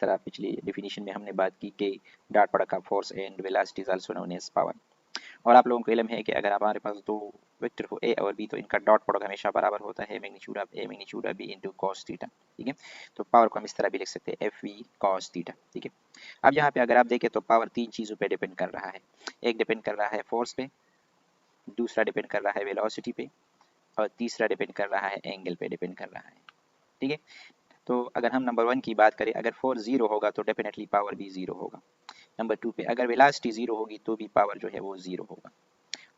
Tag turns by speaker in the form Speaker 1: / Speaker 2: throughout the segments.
Speaker 1: तरह पिछली डेफिनेशन में हमने बात की कि dot product of force and velocity is also known as power. और आप लोगों को इल्म है कि अगर हमारे पास दो वेक्टर हो ए और बी तो इनका डॉट प्रोडक्ट हमेशा बराबर होता है magnitude of A magnitude of B into cos theta. ठीक है, तो पावर को हम इस तरह भी लिख सकते हैं एफ वी cos थीटा। ठीक है, अब यहाँ पे अगर आप देखें तो पावर तीन चीज़ों पे डिपेंड कर रहा है। एक डिपेंड कर रहा है फोर्स पे, दूसरा डिपेंड कर रहा है वेलोसिटी पे, और तीसरा डिपेंड कर रहा है एंगल पे डिपेंड कर रहा है। ठीक है, तो अगर हम नंबर वन की बात करें, अगर फोर्स जीरो होगा तो डेफिनेटली पावर भी जीरो होगा। नंबर टू पे अगर वेलोसिटी जीरो होगी तो भी पावर जो है वो जीरो होगा।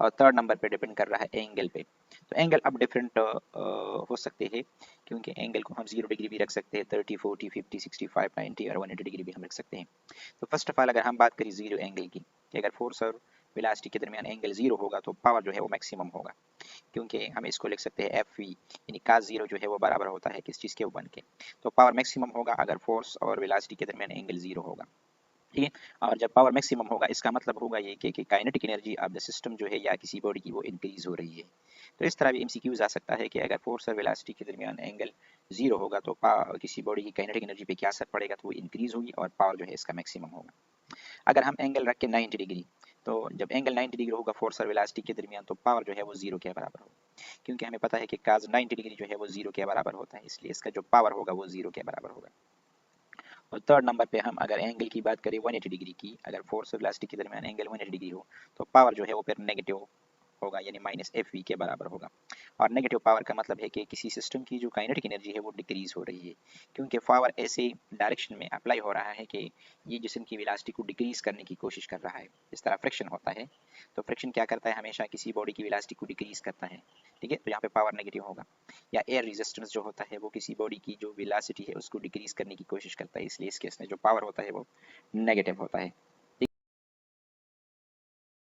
Speaker 1: और थर्ड नंबर पे डिपेंड कर रहा है एंगल पे। तो एंगल अब डिफरेंट हो सकते हैं, क्योंकि एंगल को हम 0 डिग्री भी रख सकते हैं, 30 40 50 65 90 और 180 डिग्री भी हम रख सकते हैं। तो फर्स्ट ऑफ ऑल अगर हम बात करें जीरो एंगल की, कि अगर फोर्स और वेलोसिटी के दरमियान एंगल जीरो होगा तो पावर जो है वो मैक्सिमम होगा, क्योंकि हम इसको लिख सकते हैं एफ वी, यानी cos जीरो जो है वो बराबर होता है किस चीज़ के, 1 के। तो पावर मैक्सिमम होगा अगर फोर्स और वेलोसिटी के दरमियान एंगल जीरो होगा। ठीक है, और जब पावर मैक्सिमम होगा इसका मतलब होगा ये कि kinetic energy of the system जो है या किसी बॉडी की वो इंक्रीज हो रही है। तो इस तरह भी एमसीक्यूज आ सकता है कि अगर फोर्स और वेलोसिटी के दरमियान एंगल जीरो होगा तो किसी बॉडी की काइनेटिक एनर्जी पे क्या असर पड़ेगा, तो वो इंक्रीज होगी और पावर जो है इसका मैक्सिमम होगा। अगर हम एंगल रख के 90 डिग्री, तो जब एंगल 90 डिग्री होगा फोर्स और वेलोसिटी के दरमियान तो पावर जो है वो जीरो के बराबर होगा, क्योंकि हमें पता है कि cos 90 डिग्री जो है वो जीरो के बराबर होता है, इसलिए इसका जो पावर होगा वो जीरो के बराबर होगा। और थर्ड नंबर पे हम अगर एंगल की बात करें 180 डिग्री की, अगर फोर्स और वेलोसिटी के दरमियान एंगल 180 डिग्री हो तो पावर जो है वो फिर नेगेटिव होगा, यानी माइनस एफ वी के बराबर होगा। और नेगेटिव पावर का मतलब है कि किसी सिस्टम की जो काइनेटिक एनर्जी है वो डिक्रीज हो रही है, क्योंकि पावर ऐसे डायरेक्शन में अप्लाई हो रहा है कि ये जिस्म की वेलोसिटी को डिक्रीज करने की कोशिश कर रहा है। इस तरह फ्रिक्शन होता है, तो फ्रिक्शन क्या करता है, हमेशा किसी बॉडी की वेलोसिटी को डिक्रीज करता है। ठीक है, तो यहाँ पे पावर नेगेटिव होगा। या एयर रेजिस्टेंस जो होता है वो किसी बॉडी की जो वेलोसिटी है उसको डिक्रीज करने की कोशिश करता है, इसलिए इस केस में जो पावर होता है वो नेगेटिव होता है।